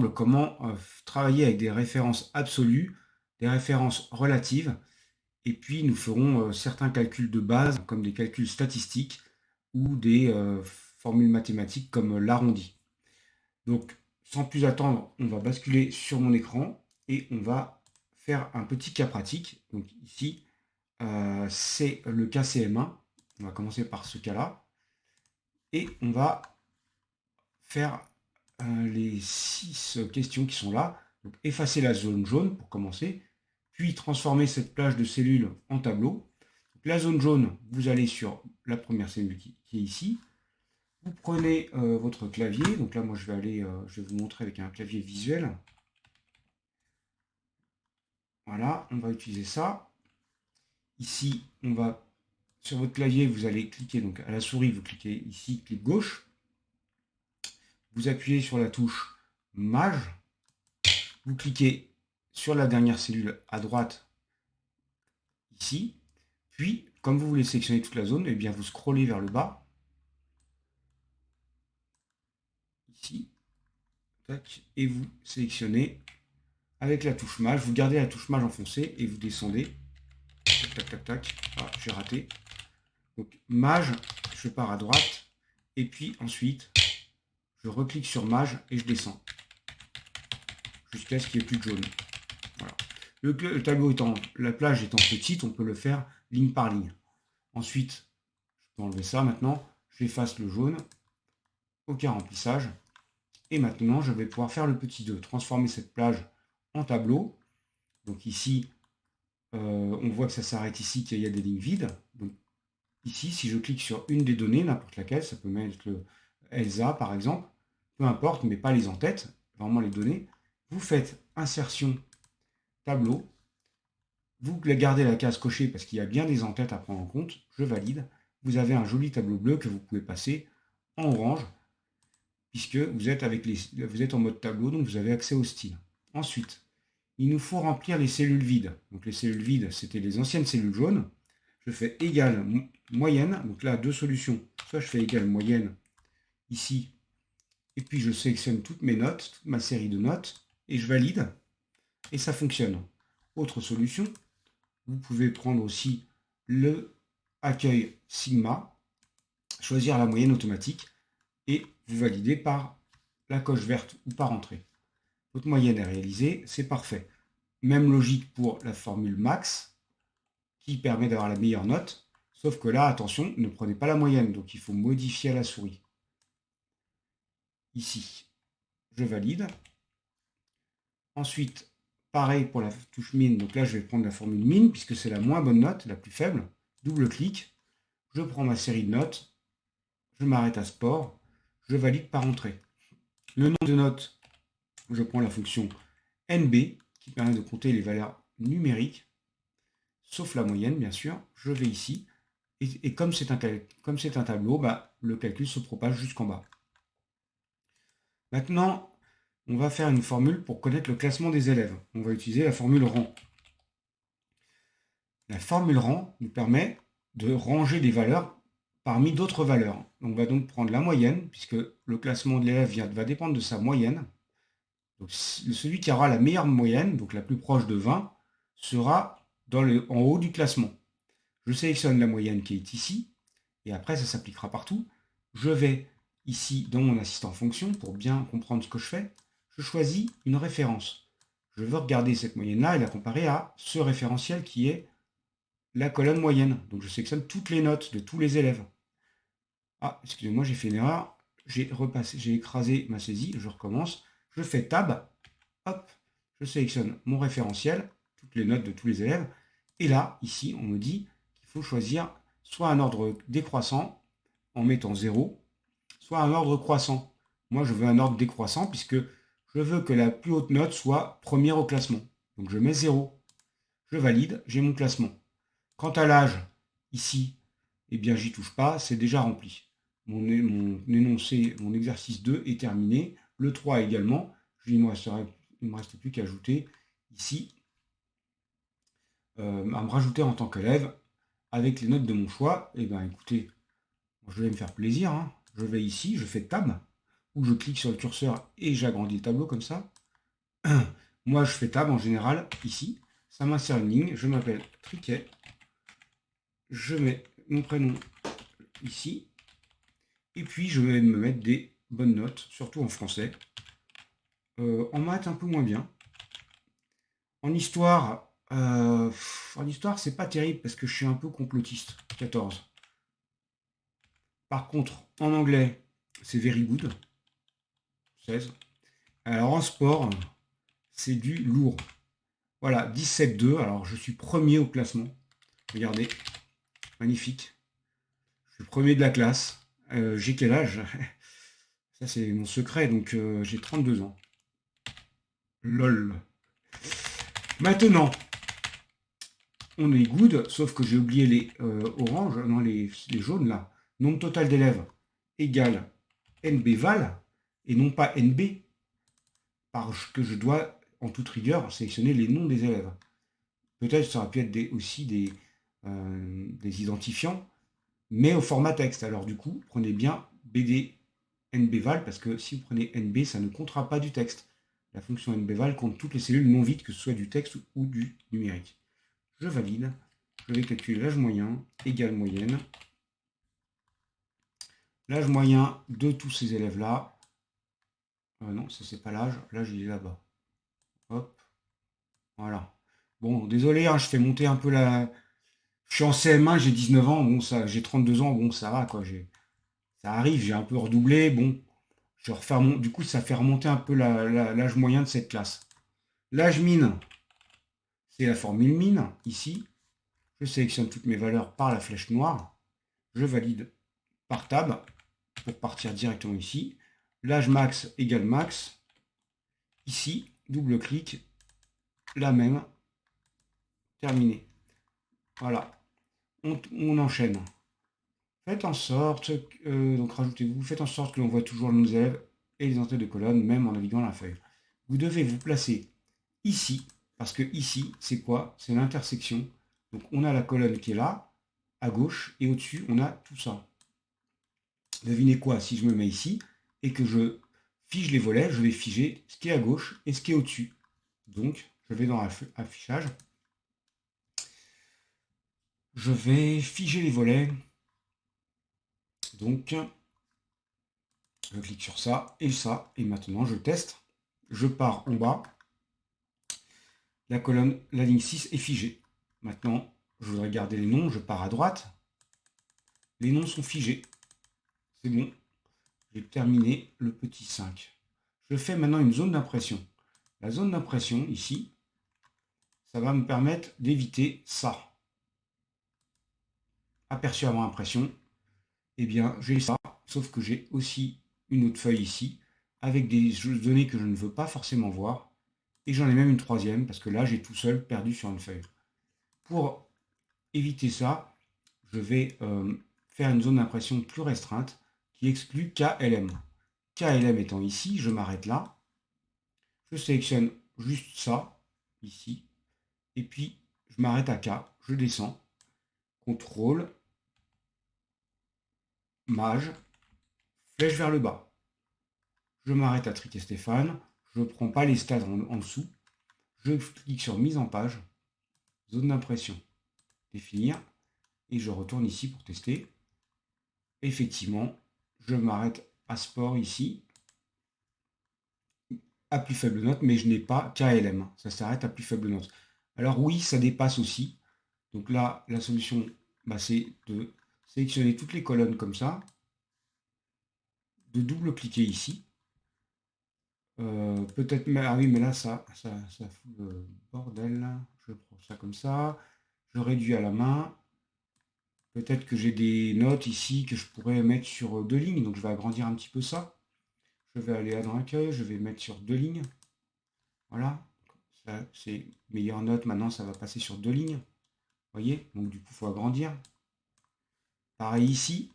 comment travailler avec des références absolues, des références relatives, et puis nous ferons certains calculs de base, comme des calculs statistiques ou des formules mathématiques comme l'arrondi. Donc, sans plus attendre, on va basculer sur mon écran et on va faire un petit cas pratique. Donc ici, c'est le cas CM1. On va commencer par ce cas-là. Et on va faire les 6 questions qui sont là. Donc, effacer la zone jaune pour commencer, puis transformer cette plage de cellules en tableau. Donc, la zone jaune, vous allez sur la première cellule qui est ici. Vous prenez votre clavier. Donc là, moi, je vais vous montrer avec un clavier visuel. Voilà, on va utiliser ça. Ici, sur votre clavier, vous allez cliquer donc à la souris, vous cliquez ici, clic gauche. Vous appuyez sur la touche Maj. Vous cliquez sur la dernière cellule à droite, ici. Puis, comme vous voulez sélectionner toute la zone, eh bien vous scrollez vers le bas. Ici. Tac, et vous sélectionnez avec la touche Maj. Vous gardez la touche Maj enfoncée et vous descendez. Tac, tac, tac, tac. Ah, j'ai raté. Donc, Maj, je pars à droite. Et puis ensuite, je reclique sur Maj et je descends. Jusqu'à ce qu'il n'y ait plus de jaune. Voilà. Le tableau étant, la plage étant petite, on peut le faire ligne par ligne. Ensuite, je peux enlever ça maintenant. J'efface le jaune. Aucun remplissage. Et maintenant, je vais pouvoir faire le petit 2. Transformer cette plage en tableau. Donc ici, on voit que ça s'arrête ici, qu'il y a des lignes vides. Donc ici, si je clique sur une des données, n'importe laquelle, ça peut même être le ELSA par exemple, peu importe, mais pas les en-têtes, vraiment les données, vous faites insertion tableau, vous gardez la case cochée parce qu'il y a bien des en-têtes à prendre en compte, je valide, vous avez un joli tableau bleu que vous pouvez passer en orange, puisque vous êtes en mode tableau, donc vous avez accès au style. Ensuite, il nous faut remplir les cellules vides. Donc les cellules vides, c'était les anciennes cellules jaunes. Je fais égal moyenne, donc là, deux solutions. Soit je fais égal moyenne ici, et puis je sélectionne toutes mes notes, toute ma série de notes, et je valide, et ça fonctionne. Autre solution, vous pouvez prendre aussi le accueil sigma, choisir la moyenne automatique, et vous validez par la coche verte ou par entrée. Votre moyenne est réalisée, c'est parfait. Même logique pour la formule max, qui permet d'avoir la meilleure note, sauf que là, attention, ne prenez pas la moyenne, donc il faut modifier à la souris. Ici, je valide. Ensuite, pareil pour la touche min, donc là je vais prendre la formule min, puisque c'est la moins bonne note, la plus faible. Double-clic, je prends ma série de notes, je m'arrête à sport, je valide par entrée. Le nombre de notes, je prends la fonction NB, qui permet de compter les valeurs numériques, sauf la moyenne bien sûr. Je vais ici, et comme c'est un tableau, le calcul se propage jusqu'en bas. Maintenant, on va faire une formule pour connaître le classement des élèves. On va utiliser la formule rang. La formule rang nous permet de ranger des valeurs parmi d'autres valeurs. On va donc prendre la moyenne, puisque le classement de l'élève va dépendre de sa moyenne. Donc, celui qui aura la meilleure moyenne, donc la plus proche de 20, sera en haut du classement. Je sélectionne la moyenne qui est ici, et après ça s'appliquera partout. Je vais ici dans mon assistant fonction, pour bien comprendre ce que je fais, je choisis une référence. Je veux regarder cette moyenne-là et la comparer à ce référentiel qui est la colonne moyenne. Donc je sélectionne toutes les notes de tous les élèves. Ah, excusez-moi, j'ai fait une erreur. J'ai écrasé ma saisie, je recommence. Je fais Tab, hop, je sélectionne mon référentiel, toutes les notes de tous les élèves. Et là, ici, on me dit qu'il faut choisir soit un ordre décroissant en mettant 0, soit un ordre croissant. Moi, je veux un ordre décroissant puisque je veux que la plus haute note soit première au classement. Donc je mets 0. Je valide, j'ai mon classement. Quant à l'âge, ici, eh bien, j'y touche pas, c'est déjà rempli. Mon énoncé, mon exercice 2 est terminé. Le 3 également. Il ne me reste plus qu'à ajouter ici, à me rajouter en tant qu'élève avec les notes de mon choix. Eh bien, écoutez, je vais me faire plaisir. Je vais ici, je fais Tab. ou je clique sur le curseur et j'agrandis le tableau comme ça. Moi, je fais Tab en général, ici. Ça m'insère une ligne. Je m'appelle Triquet. Je mets mon prénom ici. Et puis, je vais me mettre des bonnes notes, surtout en français. En maths, un peu moins bien. En histoire, c'est pas terrible parce que je suis un peu complotiste. 14. Par contre, en anglais, c'est very good. 16. Alors en sport, c'est du lourd. Voilà, 17,2. Alors je suis premier au classement. Regardez, magnifique. Je suis premier de la classe. J'ai quel âge? Ça c'est mon secret, donc j'ai 32 ans. LOL. Maintenant, on est good, sauf que j'ai oublié les oranges, non les jaunes là. Nombre total d'élèves égale NBVAL et non pas NB, parce que je dois, en toute rigueur, sélectionner les noms des élèves. Peut-être ça aurait pu être aussi des identifiants, mais au format texte. Alors du coup, prenez bien BD NBVAL, parce que si vous prenez NB, ça ne comptera pas du texte. La fonction NBVAL compte toutes les cellules non vides, que ce soit du texte ou du numérique. Je valide. Je vais calculer l'âge moyen, égale moyenne. L'âge moyen de tous ces élèves-là. Non, ça c'est pas l'âge. L'âge il est là-bas. Hop. Voilà. Bon, désolé, hein, je fais monter un peu la. Je suis en CM1, j'ai 19 ans, bon ça, j'ai 32 ans, bon ça va quoi. Ça arrive, j'ai un peu redoublé, bon. Je refais du coup, ça fait remonter un peu l'âge moyen de cette classe. L'âge mine, c'est la formule mine, ici. Je sélectionne toutes mes valeurs par la flèche noire. Je valide par tab pour partir directement ici. L'âge max égale max. Ici, double-clic, la même. Terminé. Voilà. On enchaîne. Faites en sorte, donc rajoutez-vous, faites en sorte que l'on voit toujours nos élèves et les entrées de colonne, même en naviguant la feuille. Vous devez vous placer ici, parce que ici, c'est quoi? C'est l'intersection. Donc on a la colonne qui est là, à gauche, et au-dessus, on a tout ça. Devinez quoi? Si je me mets ici, et que je fige les volets, je vais figer ce qui est à gauche et ce qui est au-dessus. Donc, je vais dans affichage. Je vais figer les volets. Donc, je clique sur ça, et maintenant je teste. Je pars en bas. La colonne, la ligne 6 est figée. Maintenant, je voudrais garder les noms, je pars à droite. Les noms sont figés. C'est bon. J'ai terminé le petit 5. Je fais maintenant une zone d'impression. La zone d'impression, ici, ça va me permettre d'éviter ça. Aperçu avant impression, eh bien, j'ai ça, sauf que j'ai aussi une autre feuille ici, avec des données que je ne veux pas forcément voir, et j'en ai même une troisième, parce que là, j'ai tout seul perdu sur une feuille. Pour éviter ça, je vais faire une zone d'impression plus restreinte, qui exclut KLM. KLM étant ici, je m'arrête là, je sélectionne juste ça, ici, et puis je m'arrête à K, je descends, CTRL, Maj, flèche vers le bas. Je m'arrête à Triquet Stéphane, je ne prends pas les stades en dessous, je clique sur mise en page, zone d'impression, définir, et je retourne ici pour tester. Effectivement, je m'arrête à sport ici, à plus faible note, mais je n'ai pas KLM, ça s'arrête à plus faible note. Alors oui, ça dépasse aussi, donc là, la solution, c'est de sélectionner toutes les colonnes comme ça, de double-cliquer ici, peut-être, ah oui, mais là, ça fout le bordel. Je prends ça comme ça. Je réduis à la main. Peut-être que j'ai des notes ici que je pourrais mettre sur deux lignes. Donc, je vais agrandir un petit peu ça. Je vais aller dans l'accueil. Je vais mettre sur deux lignes. Voilà. Ça, c'est meilleure note. Maintenant, ça va passer sur deux lignes. Vous voyez? Donc, du coup, il faut agrandir. Pareil ici.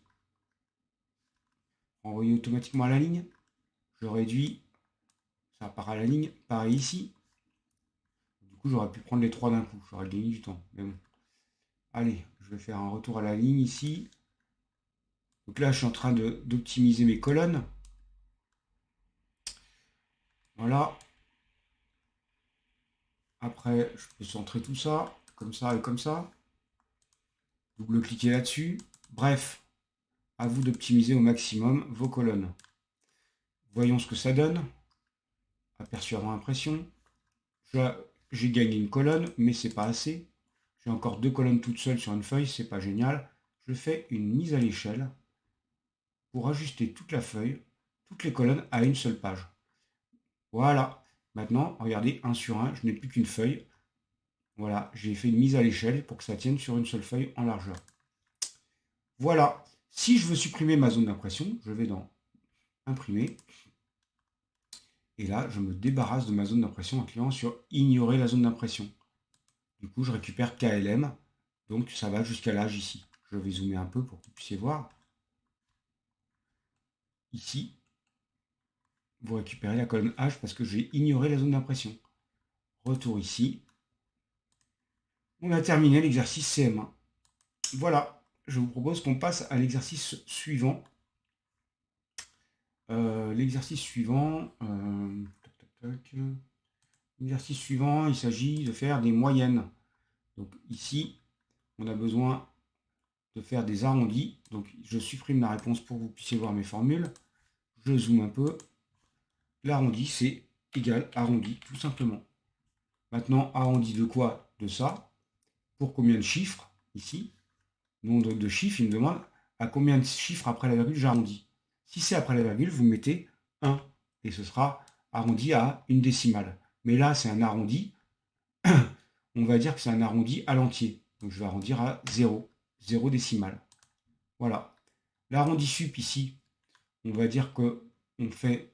Envoyer automatiquement à la ligne. Je réduis. Ça part à la ligne. Pareil ici. Du coup, j'aurais pu prendre les trois d'un coup. J'aurais gagné du temps. Mais bon. Allez, je vais faire un retour à la ligne ici. Donc là, je suis en train d'optimiser mes colonnes. Voilà. Après, je peux centrer tout ça, comme ça et comme ça. Double-cliquer là-dessus. Bref, à vous d'optimiser au maximum vos colonnes. Voyons ce que ça donne. Aperçu avant impression. J'ai gagné une colonne, mais c'est pas assez. J'ai encore 2 colonnes toutes seules sur une feuille, c'est pas génial. Je fais une mise à l'échelle pour ajuster toute la feuille, toutes les colonnes à une seule page. Voilà. Maintenant, regardez, 1 sur 1, je n'ai plus qu'une feuille. Voilà, j'ai fait une mise à l'échelle pour que ça tienne sur une seule feuille en largeur. Voilà. Si je veux supprimer ma zone d'impression, je vais dans Imprimer. Et là, je me débarrasse de ma zone d'impression en cliquant sur Ignorer la zone d'impression. Du coup, je récupère KLM. Donc, ça va jusqu'à l'âge ici. Je vais zoomer un peu pour que vous puissiez voir. Ici, vous récupérez la colonne H parce que j'ai ignoré la zone d'impression. Retour ici. On a terminé l'exercice CM1. Voilà, je vous propose qu'on passe à l'exercice suivant. L'exercice suivant, l'exercice suivant, il s'agit de faire des moyennes. Donc ici, on a besoin de faire des arrondis. Donc je supprime la réponse pour que vous puissiez voir mes formules. Je zoome un peu. L'arrondi, c'est égal arrondi, tout simplement. Maintenant, arrondi de quoi? De ça. Pour combien de chiffres? Ici. Nombre de chiffres, il me demande à combien de chiffres après la virgule j'arrondis. Si c'est après la virgule, vous mettez 1. Et ce sera arrondi à une décimale. Mais là, c'est un arrondi. On va dire que c'est un arrondi à l'entier. Donc je vais arrondir à 0. 0 décimale. Voilà. L'arrondi sup ici, on va dire que on fait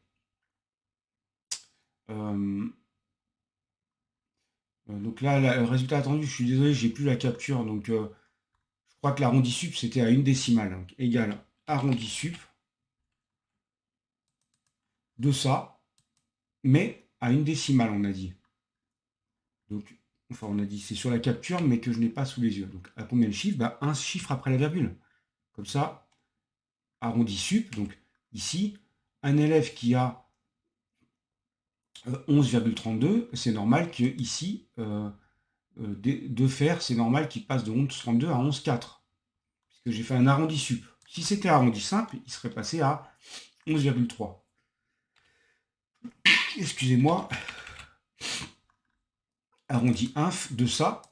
donc là, le résultat attendu, je suis désolé, j'ai plus la capture. Donc je crois que l'arrondi sup, c'était à une décimale. Donc égal arrondi sup de ça, mais à une décimale, on a dit. Donc, enfin, on a dit c'est sur la capture, mais que je n'ai pas sous les yeux. Donc à combien de chiffres? Bah, un chiffre après la virgule. Comme ça, arrondi sup. Donc ici, un élève qui a 11,32, c'est normal que ici, de faire, c'est normal qu'il passe de 11,32 à 11,4. Puisque j'ai fait un arrondi sup. Si c'était arrondi simple, il serait passé à 11,3. Excusez-moi. Arrondi inf de ça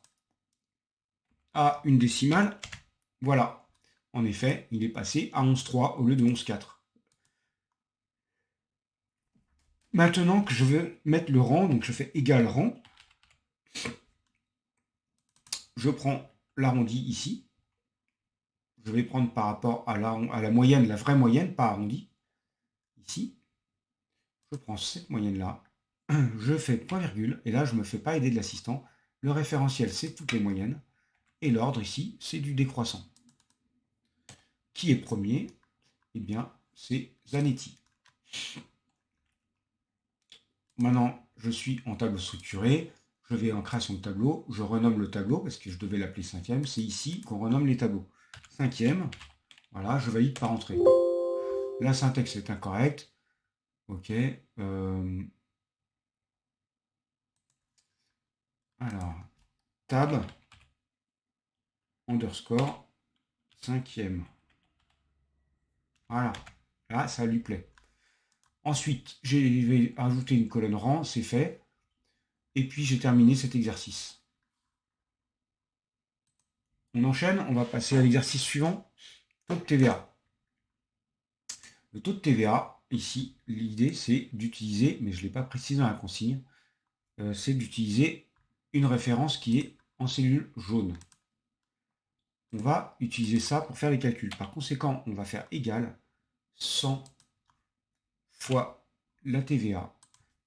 à une décimale. Voilà. En effet, il est passé à 11,3 au lieu de 11,4. Maintenant que je veux mettre le rang, donc je fais égal rang. Je prends l'arrondi ici. Je vais prendre par rapport à la moyenne, la vraie moyenne, pas arrondi. Ici. Je prends cette moyenne-là. Je fais point virgule. Et là, je ne me fais pas aider de l'assistant. Le référentiel, c'est toutes les moyennes. Et l'ordre ici, c'est du décroissant. Qui est premier? Eh bien, c'est Zanetti. Maintenant, je suis en tableau structuré. Je vais en création de tableau. Je renomme le tableau parce que je devais l'appeler cinquième. C'est ici qu'on renomme les tableaux. Cinquième. Voilà, je valide par entrée. La syntaxe est incorrecte. OK. Alors, tab, underscore, cinquième. Voilà. Là, ça lui plaît. Ensuite, je vais ajouter une colonne rang, c'est fait. Et puis, j'ai terminé cet exercice. On enchaîne, on va passer à l'exercice suivant. Taux de TVA. Le taux de TVA, ici, l'idée, c'est d'utiliser, mais je ne l'ai pas précisé dans la consigne, c'est d'utiliser une référence qui est en cellule jaune. On va utiliser ça pour faire les calculs. Par conséquent, on va faire égal 100 fois la TVA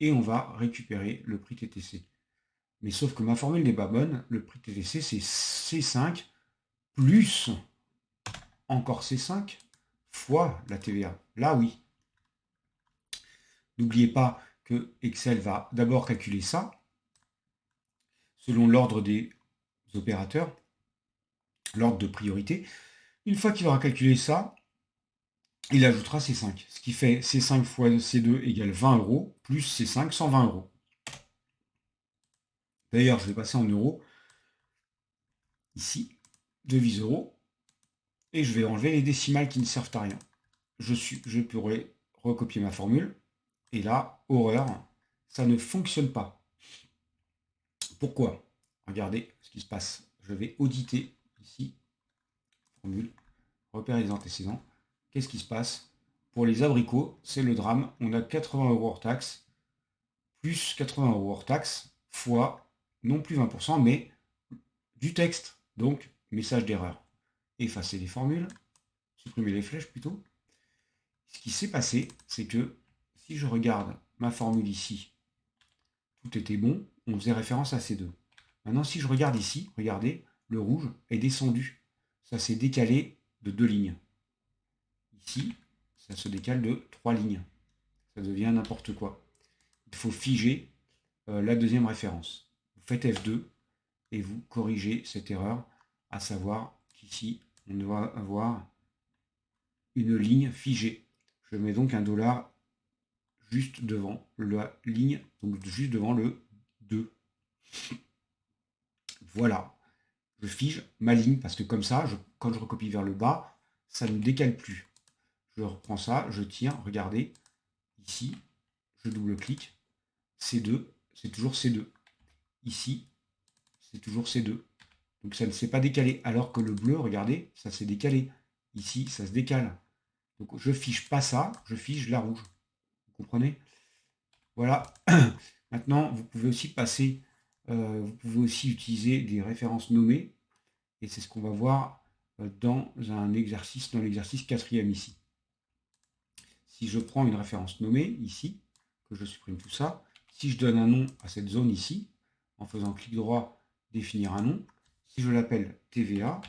et on va récupérer le prix TTC. Mais sauf que ma formule n'est pas bonne, le prix TTC c'est C5 plus encore C5 fois la TVA. Là oui. N'oubliez pas que Excel va d'abord calculer ça selon l'ordre des opérateurs, l'ordre de priorité. Une fois qu'il aura calculé ça, il ajoutera C5. Ce qui fait C5 fois C2 égale 20 euros, plus C5, 120 euros. D'ailleurs, je vais passer en euros, ici, devise euro, et je vais enlever les décimales qui ne servent à rien. Je pourrais recopier ma formule, et là, horreur, ça ne fonctionne pas. Pourquoi? Regardez ce qui se passe. Je vais auditer ici, formule, repérer les antécédents. Qu'est-ce qui se passe? Pour les abricots, c'est le drame. On a 80 euros hors taxe, plus 80 euros hors taxe, fois, non plus 20%, mais du texte. Donc, message d'erreur. Effacer les formules, supprimer les flèches plutôt. Ce qui s'est passé, c'est que si je regarde ma formule ici, tout était bon, on faisait référence à ces deux. Maintenant, si je regarde ici, regardez, le rouge est descendu. Ça s'est décalé de 2 lignes. Ici, ça se décale de 3 lignes. Ça devient n'importe quoi. Il faut figer la deuxième référence. Vous faites F2 et vous corrigez cette erreur, à savoir qu'ici, on doit avoir une ligne figée. Je mets donc un dollar juste devant la ligne, donc juste devant le 2. Voilà. Je fige ma ligne parce que comme ça, quand je recopie vers le bas, ça ne décale plus. Je reprends ça, je tire, regardez, ici, je double-clique, C2, c'est toujours C2. Ici, c'est toujours C2. Donc ça ne s'est pas décalé, alors que le bleu, regardez, ça s'est décalé. Ici, ça se décale. Donc je fiche pas ça, je fiche la rouge. Vous comprenez? Voilà. Maintenant, vous pouvez aussi passer, vous pouvez aussi utiliser des références nommées, et c'est ce qu'on va voir dans l'exercice 4e ici. Si je prends une référence nommée ici, que je supprime tout ça, si je donne un nom à cette zone ici, en faisant clic droit, définir un nom, si je l'appelle TVA,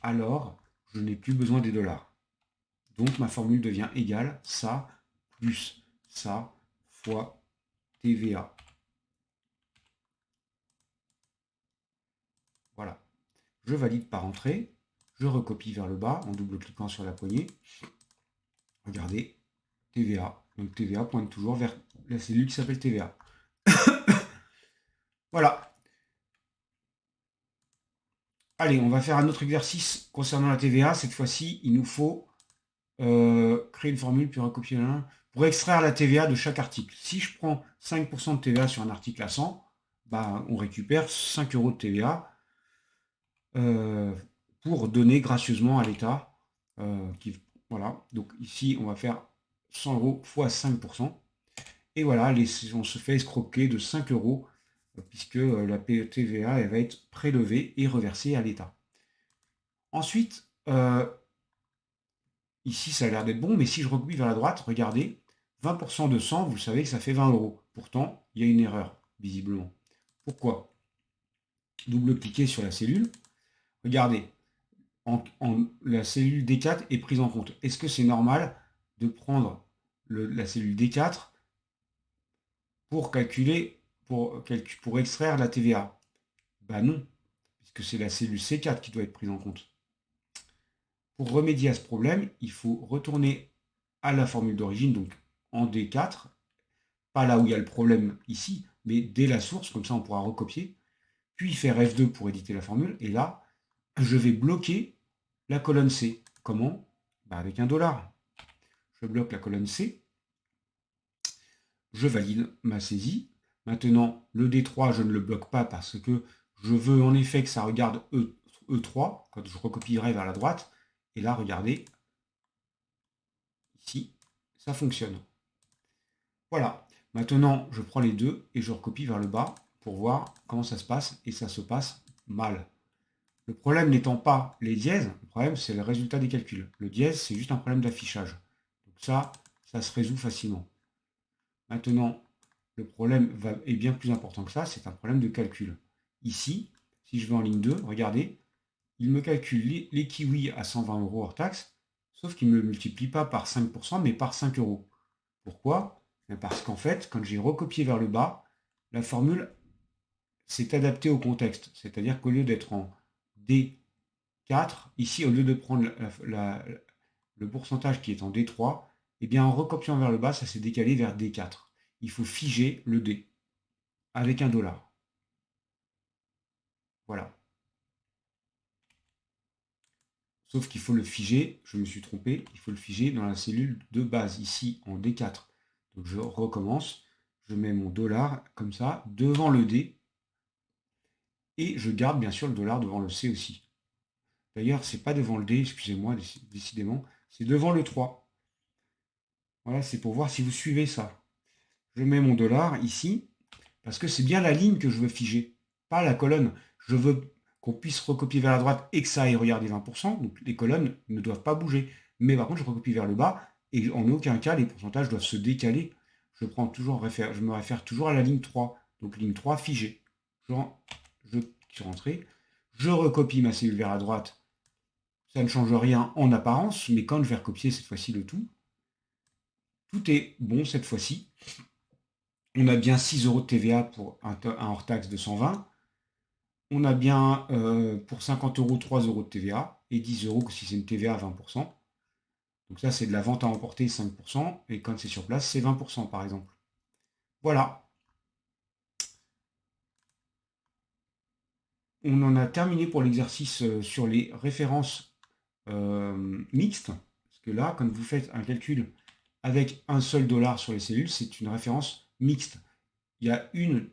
alors je n'ai plus besoin des dollars. Donc ma formule devient égale ça plus ça fois TVA. Voilà. Je valide par entrée, je recopie vers le bas en double-cliquant sur la poignée. Regardez, TVA. Donc TVA pointe toujours vers la cellule qui s'appelle TVA. Voilà. Allez, on va faire un autre exercice concernant la TVA. Cette fois-ci, il nous faut créer une formule puis recopier un pour extraire la TVA de chaque article. Si je prends 5% de TVA sur un article à 100, bah, on récupère 5 euros de TVA pour donner gracieusement à l'État. Voilà, donc ici, on va faire 100 euros fois 5%. Et voilà, on se fait escroquer de 5 euros puisque la TVA elle va être prélevée et reversée à l'État. Ensuite, ici, ça a l'air d'être bon, mais si je recopie vers la droite, regardez, 20% de 100, vous savez que ça fait 20 euros. Pourtant, il y a une erreur, visiblement. Pourquoi? Double-cliquez sur la cellule. Regardez, la cellule D4 est prise en compte. Est-ce que c'est normal de prendre la cellule D4 pour calculer, pour extraire la TVA? Ben non, puisque c'est la cellule C4 qui doit être prise en compte. Pour remédier à ce problème, il faut retourner à la formule d'origine, donc en D4, pas là où il y a le problème ici, mais dès la source, comme ça on pourra recopier, puis faire F2 pour éditer la formule, et là, je vais bloquer la colonne C. Comment? Ben avec un dollar. Je bloque la colonne C, je valide ma saisie. Maintenant, le D3, je ne le bloque pas parce que je veux en effet que ça regarde E3, quand je recopierai vers la droite, et là, regardez, ici, ça fonctionne. Voilà. Maintenant, je prends les deux et je recopie vers le bas pour voir comment ça se passe, et ça se passe mal. Le problème n'étant pas les dièses, le problème c'est le résultat des calculs. Le dièse, c'est juste un problème d'affichage. Donc ça se résout facilement. Maintenant, le problème est bien plus important que ça, c'est un problème de calcul. Ici, si je vais en ligne 2, regardez, il me calcule les kiwis à 120 euros hors taxe, sauf qu'il ne me multiplie pas par 5%, mais par 5 euros. Pourquoi? Parce qu'en fait, quand j'ai recopié vers le bas, la formule s'est adaptée au contexte. C'est-à-dire qu'au lieu d'être en D 4. Ici, au lieu de prendre le pourcentage qui est en D3, eh bien, en recopiant vers le bas, ça s'est décalé vers D4. Il faut figer le D avec $1. Voilà. Sauf qu'il faut le figer, je me suis trompé, il faut le figer dans la cellule de base, ici en D4. Donc je recommence, je mets mon dollar comme ça, devant le D, et je garde bien sûr le dollar devant le C aussi. D'ailleurs, c'est pas devant le D, excusez-moi, décidément, c'est devant le 3. Voilà, c'est pour voir si vous suivez ça. Je mets mon dollar ici, parce que c'est bien la ligne que je veux figer, pas la colonne. Je veux qu'on puisse recopier vers la droite et que ça aille regarder 20%, donc les colonnes ne doivent pas bouger. Mais par contre, je recopie vers le bas, et en aucun cas, les pourcentages doivent se décaler. Je me réfère toujours à la ligne 3, donc ligne 3 figée. Je suis rentré, je recopie ma cellule vers la droite, ça ne change rien en apparence, mais quand je vais recopier cette fois-ci le tout, tout est bon cette fois-ci. On a bien 6 € de TVA pour un hors-taxe de 120. On a bien pour 50 €, 3 € de TVA et 10 € si c'est une TVA à 20%. Donc ça, c'est de la vente à emporter 5%. Et quand c'est sur place, c'est 20% par exemple. Voilà. On en a terminé pour l'exercice sur les références mixtes. Parce que là, quand vous faites un calcul avec un seul dollar sur les cellules, c'est une référence mixte. Il y a une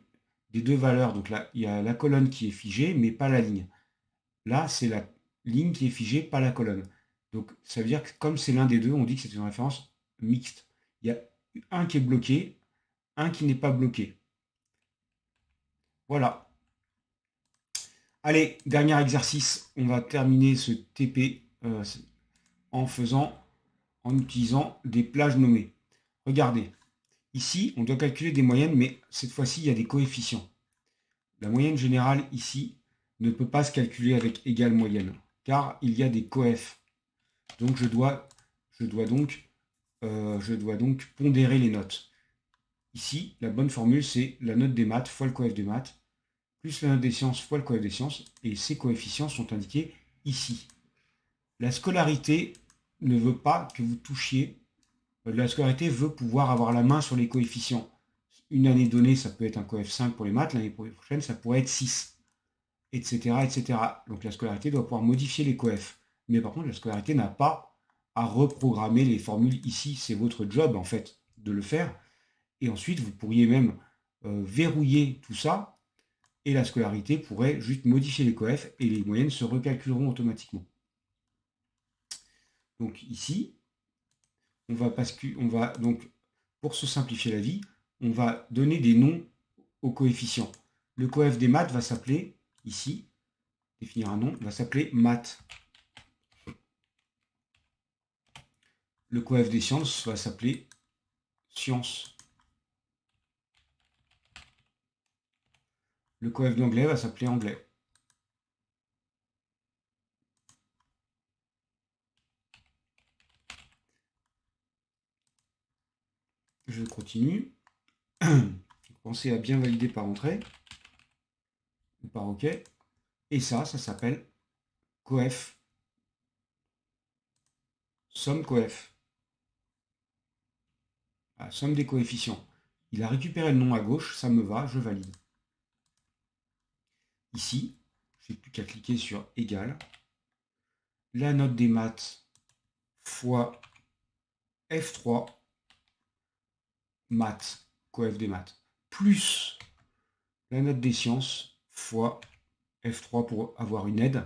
des deux valeurs, donc là, il y a la colonne qui est figée, mais pas la ligne. Là, c'est la ligne qui est figée, pas la colonne. Donc, ça veut dire que comme c'est l'un des deux, on dit que c'est une référence mixte. Il y a un qui est bloqué, un qui n'est pas bloqué. Voilà. Allez, dernier exercice. On va terminer ce TP en utilisant des plages nommées. Regardez. Ici, on doit calculer des moyennes, mais cette fois-ci, il y a des coefficients. La moyenne générale, ici, ne peut pas se calculer avec égale moyenne, car il y a des coefs. Donc, je dois donc pondérer les notes. Ici, la bonne formule, c'est la note des maths fois le coef des maths, plus la note des sciences fois le coef des sciences, et ces coefficients sont indiqués ici. La scolarité ne veut pas que vous touchiez, la scolarité veut pouvoir avoir la main sur les coefficients. Une année donnée, ça peut être un coef 5 pour les maths, l'année prochaine, ça pourrait être 6, etc., etc. Donc la scolarité doit pouvoir modifier les coefs. Mais par contre, la scolarité n'a pas à reprogrammer les formules ici. C'est votre job, en fait, de le faire. Et ensuite, vous pourriez même verrouiller tout ça, et la scolarité pourrait juste modifier les coefs, et les moyennes se recalculeront automatiquement. Donc ici, on va donc, pour se simplifier la vie, on va donner des noms aux coefficients. Le coef des maths va s'appeler, ici, définir un nom, va s'appeler maths. Le coef des sciences va s'appeler sciences. Le coef d'anglais va s'appeler anglais. Je continue. Pensez à bien valider par entrée ou par OK. Et ça s'appelle coef. Somme coef. La somme des coefficients. Il a récupéré le nom à gauche, ça me va, je valide. Ici, je n'ai plus qu'à cliquer sur égal. La note des maths fois F3 maths, coef des maths, plus la note des sciences fois F3 pour avoir une aide,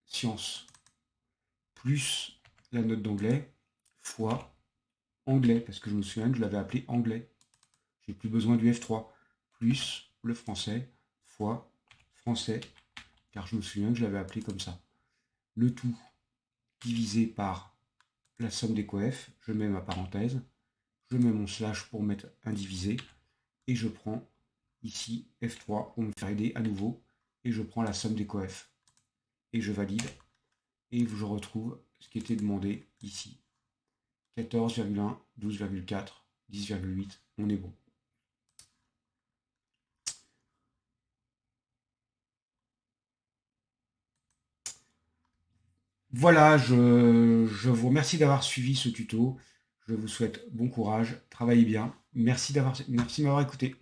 sciences, plus la note d'anglais fois anglais, parce que je me souviens que je l'avais appelé anglais. J'ai plus besoin du F3, plus le français fois français, car je me souviens que je l'avais appelé comme ça. Le tout divisé par la somme des coefs, je mets ma parenthèse, je mets mon slash pour mettre un divisé, et je prends ici F3 pour me faire aider à nouveau, et je prends la somme des coefs. Et je valide, et je retrouve ce qui était demandé ici. 14,1, 12,4, 10,8, on est bon. Voilà, je vous remercie d'avoir suivi ce tuto. Je vous souhaite bon courage, travaillez bien. Merci de m'avoir écouté.